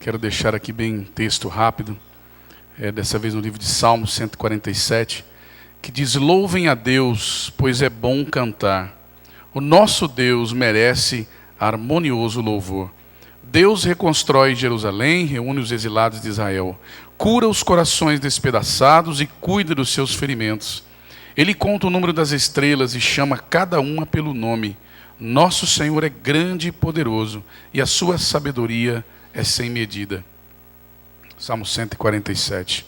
Quero deixar aqui bem texto rápido, dessa vez no livro de Salmos 147, que diz: louvem a Deus, pois é bom cantar. O nosso Deus merece harmonioso louvor. Deus reconstrói Jerusalém, reúne os exilados de Israel, cura os corações despedaçados e cuida dos seus ferimentos. Ele conta o número das estrelas e chama cada uma pelo nome. Nosso Senhor é grande e poderoso, e a sua sabedoria é sem medida. Salmo 147.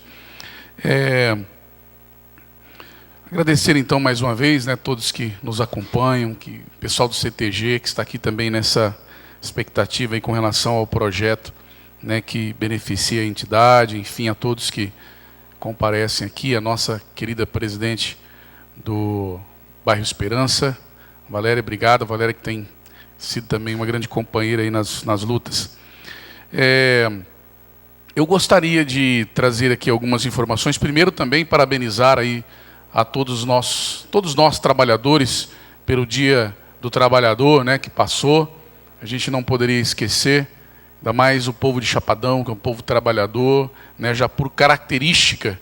Agradecer então mais uma vez, todos que nos acompanham, o pessoal do CTG que está aqui também nessa expectativa aí com relação ao projeto, que beneficia a entidade, enfim, a todos que comparecem aqui, a nossa querida presidente do bairro Esperança, Valéria, obrigado. Valéria, que tem sido também uma grande companheira aí nas lutas. Eu gostaria de trazer aqui algumas informações. Primeiro, também parabenizar aí a todos nós trabalhadores pelo Dia do Trabalhador, que passou. A gente não poderia esquecer, ainda mais o povo de Chapadão, que é um povo trabalhador, já por característica.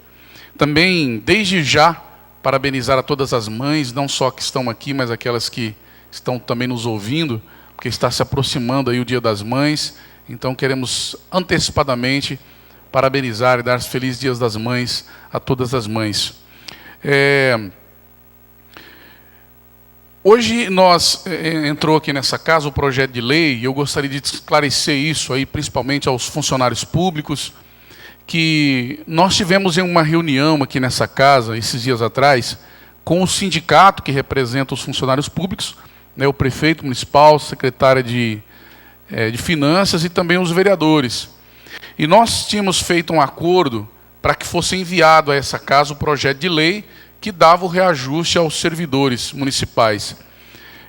Também, desde já, parabenizar a todas as mães, não só que estão aqui, mas aquelas que estão também nos ouvindo, porque está se aproximando aí o Dia das Mães. Então queremos antecipadamente parabenizar e dar os felizes Dias das Mães a todas as mães. Hoje entrou aqui nessa casa o projeto de lei, e eu gostaria de esclarecer isso aí, principalmente aos funcionários públicos, que nós tivemos em uma reunião aqui nessa casa, esses dias atrás, com o sindicato que representa os funcionários públicos, o prefeito municipal, secretária de Finanças e também os vereadores. E nós tínhamos feito um acordo para que fosse enviado a essa casa o projeto de lei que dava o reajuste aos servidores municipais.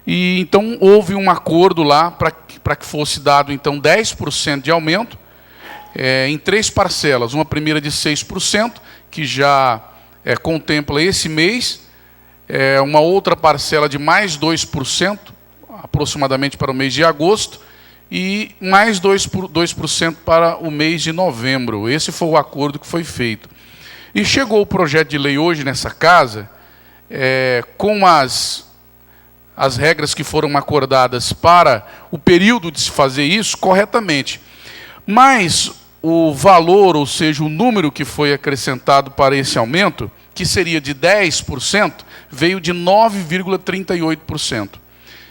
E então houve um acordo lá para que fosse dado então 10% de aumento, em 3 parcelas. Uma primeira de 6%, que já contempla esse mês, uma outra parcela de mais 2%, aproximadamente para o mês de agosto, e mais 2% para o mês de novembro. Esse foi o acordo que foi feito. E chegou o projeto de lei hoje nessa casa, com as regras que foram acordadas para o período de se fazer isso corretamente. Mas o valor, ou seja, o número que foi acrescentado para esse aumento, que seria de 10%, veio de 9,38%.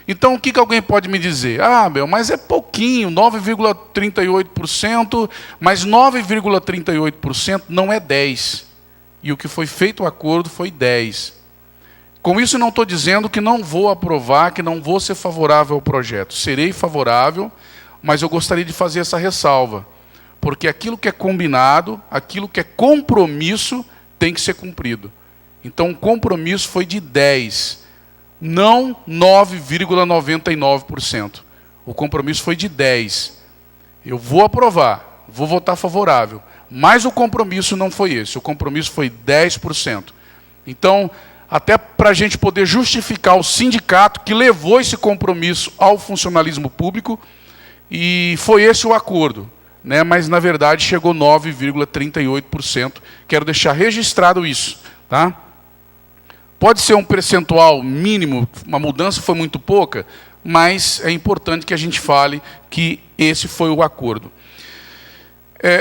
Então, o que alguém pode me dizer? Mas é pouquinho, 9,38%, mas 9,38% não é 10%. E o que foi feito o acordo foi 10%. Com isso, não estou dizendo que não vou aprovar, que não vou ser favorável ao projeto. Serei favorável, mas eu gostaria de fazer essa ressalva. Porque aquilo que é combinado, aquilo que é compromisso, tem que ser cumprido. Então, o compromisso foi de 10%, não 9,99%. O compromisso foi de 10%. Eu vou aprovar, vou votar favorável, mas o compromisso não foi esse. O compromisso foi 10%. Então, até para a gente poder justificar o sindicato que levou esse compromisso ao funcionalismo público, e foi esse o acordo. Mas, na verdade, chegou 9,38%. Quero deixar registrado isso. Tá? Pode ser um percentual mínimo, uma mudança foi muito pouca, mas é importante que a gente fale que esse foi o acordo.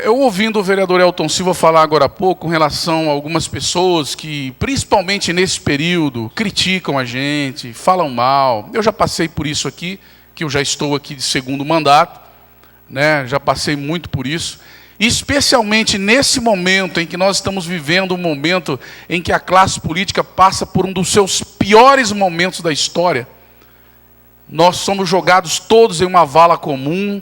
Eu ouvindo o vereador Elton Silva falar agora há pouco com relação a algumas pessoas que, principalmente nesse período, criticam a gente, falam mal. Eu já passei por isso aqui, que eu já estou aqui de 2º mandato, já passei muito por isso, especialmente nesse momento em que nós estamos vivendo um momento em que a classe política passa por um dos seus piores momentos da história. Nós somos jogados todos em uma vala comum,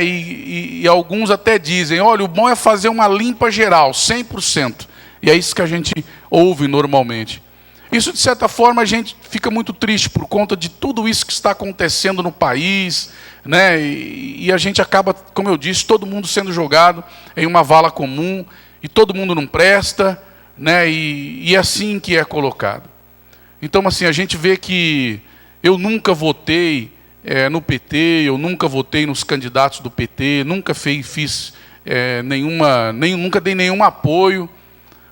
e alguns até dizem, olha, o bom é fazer uma limpa geral, 100%. E é isso que a gente ouve normalmente. Isso, de certa forma, a gente fica muito triste por conta de tudo isso que está acontecendo no país, e a gente acaba, como eu disse, todo mundo sendo jogado em uma vala comum, e todo mundo não presta, e é assim que é colocado. Então, assim, a gente vê que eu nunca votei no PT, eu nunca votei nos candidatos do PT, nunca nunca dei nenhum apoio,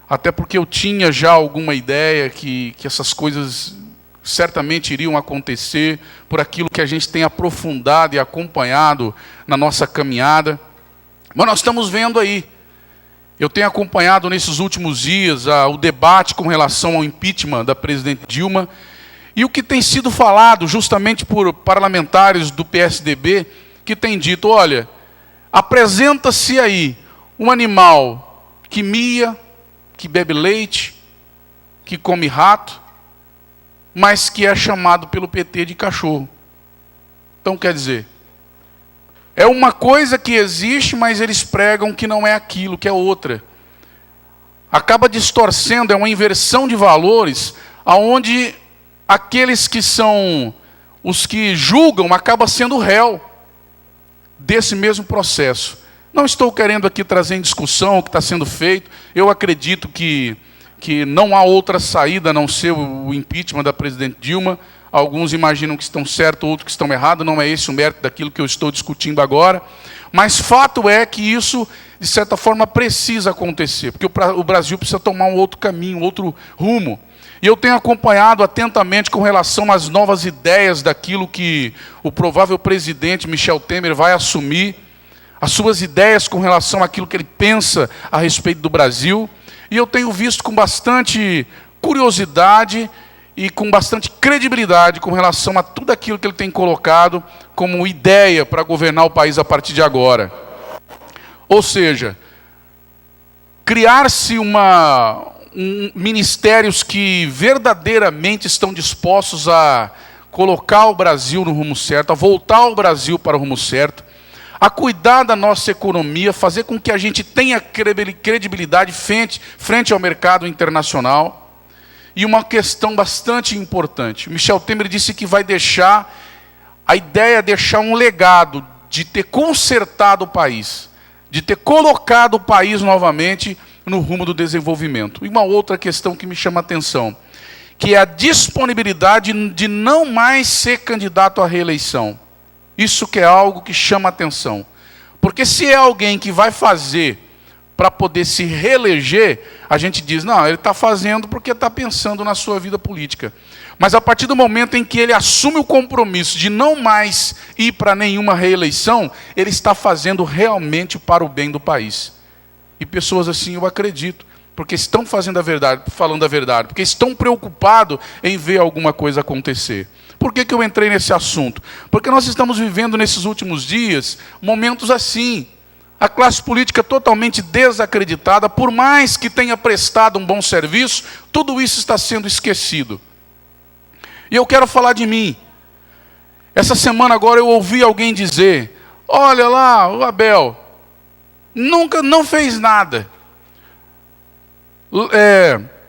até porque eu tinha já alguma ideia que essas coisas certamente iriam acontecer por aquilo que a gente tem aprofundado e acompanhado na nossa caminhada. Mas nós estamos vendo aí, eu tenho acompanhado nesses últimos dias o debate com relação ao impeachment da presidente Dilma, e o que tem sido falado justamente por parlamentares do PSDB, que têm dito, olha, apresenta-se aí um animal que mia, que bebe leite, que come rato, mas que é chamado pelo PT de cachorro. Então, quer dizer, é uma coisa que existe, mas eles pregam que não é aquilo, que é outra. Acaba distorcendo, é uma inversão de valores, aonde aqueles que são os que julgam acabam sendo réu desse mesmo processo. Não estou querendo aqui trazer em discussão o que está sendo feito. Eu acredito que não há outra saída a não ser o impeachment da presidente Dilma. Alguns imaginam que estão certos, outros que estão errados. Não é esse o mérito daquilo que eu estou discutindo agora. Mas fato é que isso, de certa forma, precisa acontecer. Porque o Brasil precisa tomar um outro caminho, um outro rumo. E eu tenho acompanhado atentamente com relação às novas ideias daquilo que o provável presidente Michel Temer vai assumir, as suas ideias com relação àquilo que ele pensa a respeito do Brasil. E eu tenho visto com bastante curiosidade e com bastante credibilidade com relação a tudo aquilo que ele tem colocado como ideia para governar o país a partir de agora. Ou seja, criar-se ministérios que verdadeiramente estão dispostos a colocar o Brasil no rumo certo, a voltar o Brasil para o rumo certo, a cuidar da nossa economia, fazer com que a gente tenha credibilidade frente ao mercado internacional. E uma questão bastante importante, Michel Temer disse que vai a ideia é deixar um legado de ter consertado o país, de ter colocado o país novamente no rumo do desenvolvimento. E uma outra questão que me chama a atenção, que é a disponibilidade de não mais ser candidato à reeleição. Isso que é algo que chama a atenção. Porque se é alguém que vai fazer para poder se reeleger, a gente diz, não, ele está fazendo porque está pensando na sua vida política. Mas a partir do momento em que ele assume o compromisso de não mais ir para nenhuma reeleição, ele está fazendo realmente para o bem do país. E pessoas assim eu acredito, porque estão falando a verdade, porque estão preocupados em ver alguma coisa acontecer. Por que eu entrei nesse assunto? Porque nós estamos vivendo nesses últimos dias momentos assim. A classe política totalmente desacreditada, por mais que tenha prestado um bom serviço, tudo isso está sendo esquecido. E eu quero falar de mim. Essa semana agora eu ouvi alguém dizer, olha lá, o Abel não fez nada.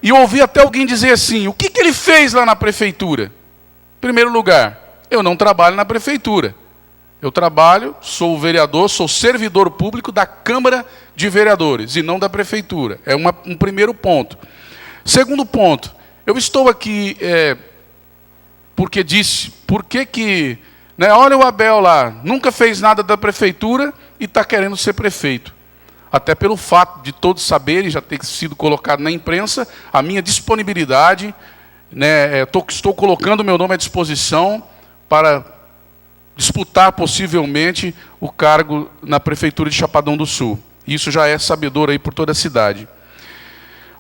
E eu ouvi até alguém dizer assim, o que ele fez lá na prefeitura? Em primeiro lugar, eu não trabalho na prefeitura. Eu trabalho, sou vereador, sou servidor público da Câmara de Vereadores e não da prefeitura. É um primeiro ponto. Segundo ponto, eu estou aqui porque disse, olha o Abel lá, nunca fez nada da prefeitura e está querendo ser prefeito. Até pelo fato de todos saberem, já ter sido colocado na imprensa, a minha disponibilidade, estou colocando meu nome à disposição para disputar possivelmente o cargo na prefeitura de Chapadão do Sul. Isso já é sabedor aí por toda a cidade.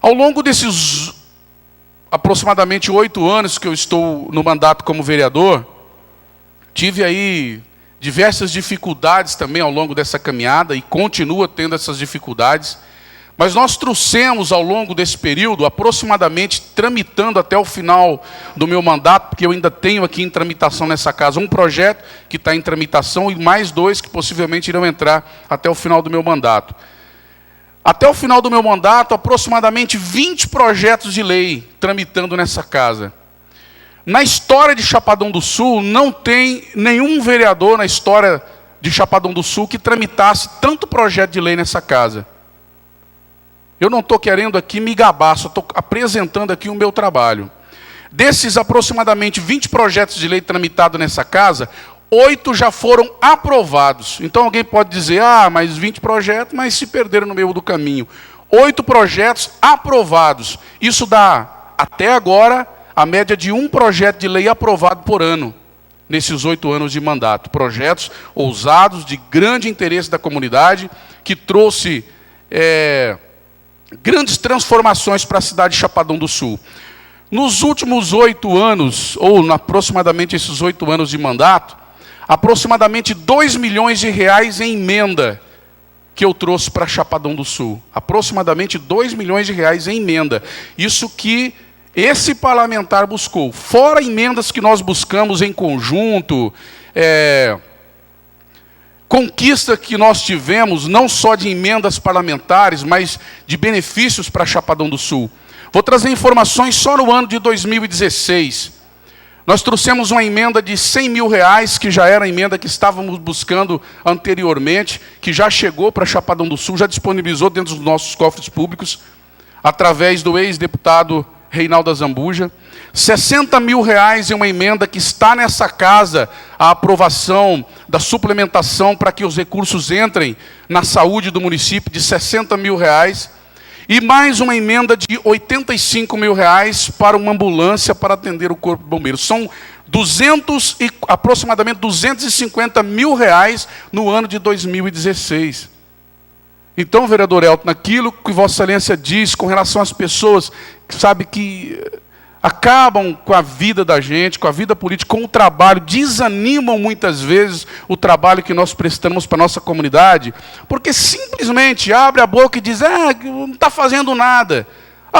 Ao longo desses aproximadamente 8 anos que eu estou no mandato como vereador, tive aí diversas dificuldades também ao longo dessa caminhada e continua tendo essas dificuldades. Mas nós trouxemos ao longo desse período, aproximadamente, tramitando até o final do meu mandato, porque eu ainda tenho aqui em tramitação nessa casa um projeto que está em tramitação e mais 2 que possivelmente irão entrar até o final do meu mandato. Até o final do meu mandato, aproximadamente 20 projetos de lei tramitando nessa casa. Na história de Chapadão do Sul, não tem nenhum vereador na história de Chapadão do Sul que tramitasse tanto projeto de lei nessa casa. Eu não estou querendo aqui me gabar, só estou apresentando aqui o meu trabalho. Desses aproximadamente 20 projetos de lei tramitados nessa casa, 8 já foram aprovados. Então alguém pode dizer, mas 20 projetos, mas se perderam no meio do caminho. 8 projetos aprovados. Isso dá, até agora, a média de 1 projeto de lei aprovado por ano, nesses 8 anos de mandato. Projetos ousados, de grande interesse da comunidade, que trouxe grandes transformações para a cidade de Chapadão do Sul. Nos últimos 8 anos, ou aproximadamente esses 8 anos de mandato, aproximadamente 2 milhões de reais em emenda que eu trouxe para Chapadão do Sul. Aproximadamente 2 milhões de reais em emenda. Isso que esse parlamentar buscou. Fora emendas que nós buscamos em conjunto, conquista que nós tivemos, não só de emendas parlamentares, mas de benefícios para Chapadão do Sul. Vou trazer informações só no ano de 2016. Nós trouxemos uma emenda de 100 mil reais, que já era a emenda que estávamos buscando anteriormente, que já chegou para Chapadão do Sul, já disponibilizou dentro dos nossos cofres públicos, através do ex-deputado Reinaldo Azambuja. 60 mil reais em uma emenda que está nessa casa, a aprovação da suplementação para que os recursos entrem na saúde do município, de 60 mil reais. E mais uma emenda de 85 mil reais para uma ambulância para atender o Corpo de Bombeiros. São aproximadamente 250 mil reais no ano de 2016. Então, vereador Elton, naquilo que Vossa Excelência diz com relação às pessoas que sabe que acabam com a vida da gente, com a vida política, com o trabalho, desanimam muitas vezes o trabalho que nós prestamos para a nossa comunidade, porque simplesmente abre a boca e diz, não está fazendo nada.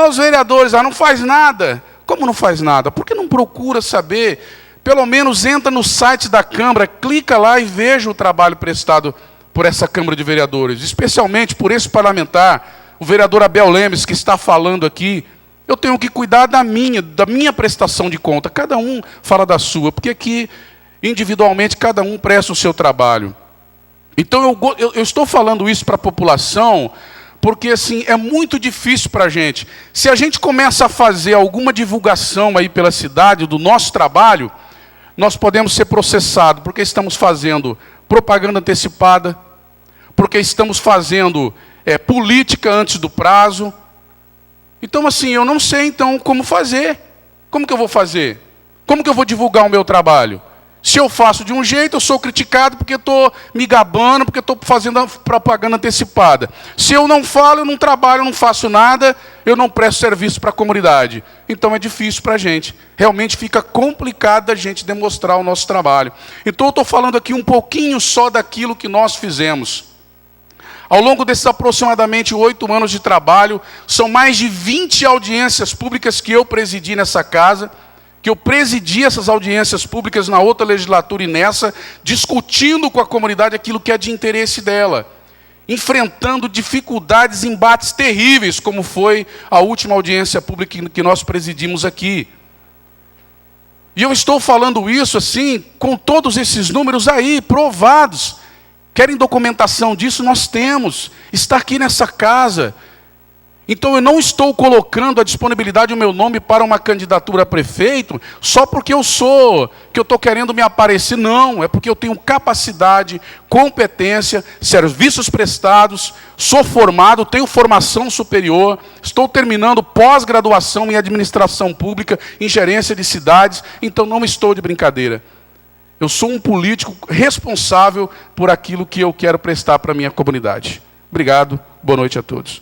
Os vereadores, não faz nada. Como não faz nada? Por que não procura saber? Pelo menos entra no site da Câmara, clica lá e veja o trabalho prestado por essa Câmara de Vereadores, especialmente por esse parlamentar, o vereador Abel Lemes, que está falando aqui. Eu tenho que cuidar da minha prestação de conta. Cada um fala da sua, porque aqui, individualmente, cada um presta o seu trabalho. Então, eu estou falando isso para a população, porque assim, é muito difícil para a gente. Se a gente começa a fazer alguma divulgação aí pela cidade do nosso trabalho, nós podemos ser processados, porque estamos fazendo propaganda antecipada, porque estamos fazendo política antes do prazo. Então, assim, eu não sei, então, como fazer. Como que eu vou fazer? Como que eu vou divulgar o meu trabalho? Se eu faço de um jeito, eu sou criticado porque estou me gabando, porque estou fazendo a propaganda antecipada. Se eu não falo, eu não trabalho, eu não faço nada, eu não presto serviço para a comunidade. Então, é difícil para a gente. Realmente fica complicado a gente demonstrar o nosso trabalho. Então, eu estou falando aqui um pouquinho só daquilo que nós fizemos. Ao longo desses aproximadamente 8 anos de trabalho, são mais de 20 audiências públicas que eu presidi nessa casa, que eu presidi essas audiências públicas na outra legislatura e nessa, discutindo com a comunidade aquilo que é de interesse dela, enfrentando dificuldades, embates terríveis, como foi a última audiência pública que nós presidimos aqui. E eu estou falando isso assim, com todos esses números aí, provados. Querem documentação disso? Nós temos. Está aqui nessa casa. Então eu não estou colocando a disponibilidade do meu nome para uma candidatura a prefeito só porque eu estou querendo me aparecer. Não, é porque eu tenho capacidade, competência, serviços prestados, sou formado, tenho formação superior, estou terminando pós-graduação em administração pública, em gerência de cidades, então não estou de brincadeira. Eu sou um político responsável por aquilo que eu quero prestar para a minha comunidade. Obrigado, boa noite a todos.